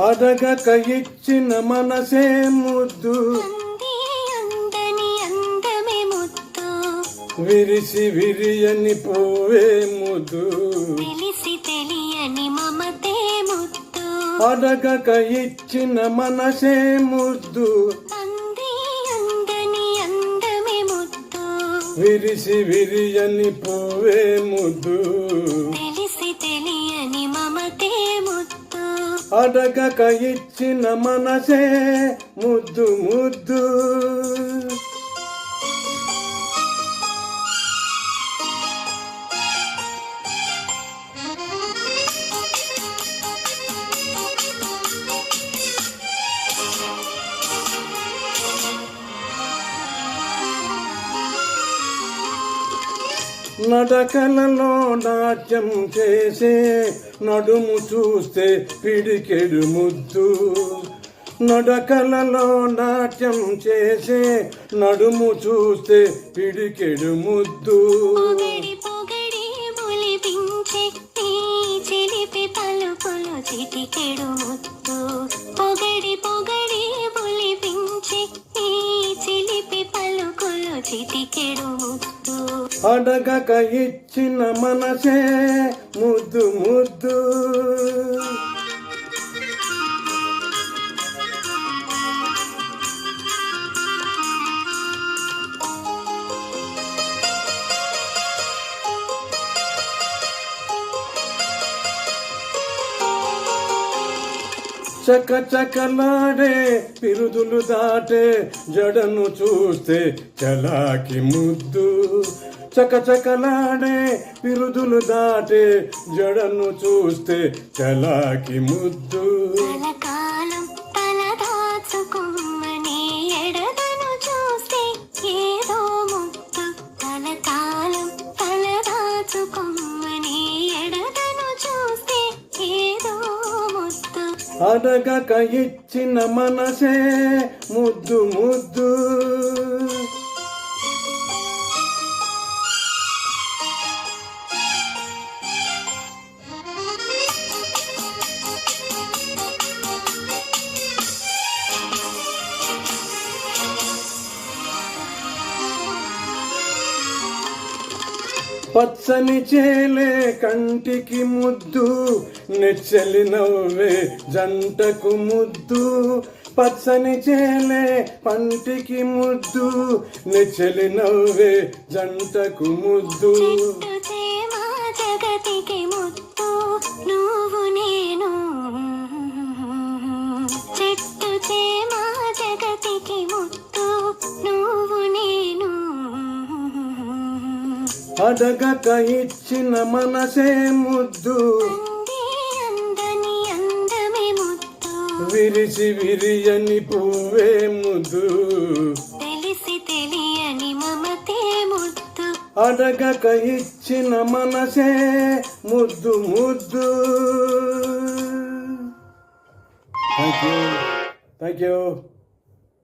అడగక ఇచ్చిన మనసే ముద్దు, విరిసి విరియని పువ్వే ముద్దు, తెలిసి తెలియని మమతే ముద్దు. అడగక ఇచ్చిన మనసే ముద్దు, అందని అందమే ముద్దు, విరిసి విరియని పువ్వే ముద్దు, తెలిసి తెలియని మమతే ముద్దు. అడగక ఇచ్చిన మనసే ముద్దు ముద్దు. నడకలలో నాట్యం చేసే నడుము చూస్తే పిడికెడు ముద్దు, నడకలలో నాట్యం చేసే నడుము చూస్తే పిడికెడు ముద్దు. పొగడి మొలిపించే నీ చిలిపి పలుకులు చిటికెడు ముద్దు, పొగడి మొలిపించే నీ చిలిపి పలుకులు చిటికెడు ముద్దు. అడగక ఇచ్చిన మనసే ముద్దు ముద్దు. చకచకలాడే పిరుదులు దాటే జడను చూస్తే చలాకి ముద్దు, చకచకలాడే పిరుదులు దాటే జడను చూస్తే చలాకి ముద్దు. తలకాలం తలదాచుకుమ్మని ఎడదను చూస్తే ఏదో ముద్దు, తలకాలం తలదాచుకుమ్మని ఎడదను చూస్తే ఏదో ముద్దు. అడగక ఇచ్చిన మనసే ముద్దు ముద్దు. పచ్చని చేలే కంటికి ముద్దు, నెచ్చలి నవ్వే జంటకు ముద్దు, పచ్చని చేలే పంటికి ముద్దు, నెచ్చలి నవ్వే జంటకు ముద్దు. జగతికి ముద్దు నువ్వు నేను, చెట్టు చేమా జగతికి ముద్దు నువ్వు నేను. అడగక ఇచ్చిన మనసే ముద్దు, అందని అందమే ముద్దు, విరిసి విరియని పువ్వే ముద్దు, తెలిసి తెలియని మమతే ముద్దు. అడగక ఇచ్చిన మనసే ముద్దు ముద్దు. Thank you.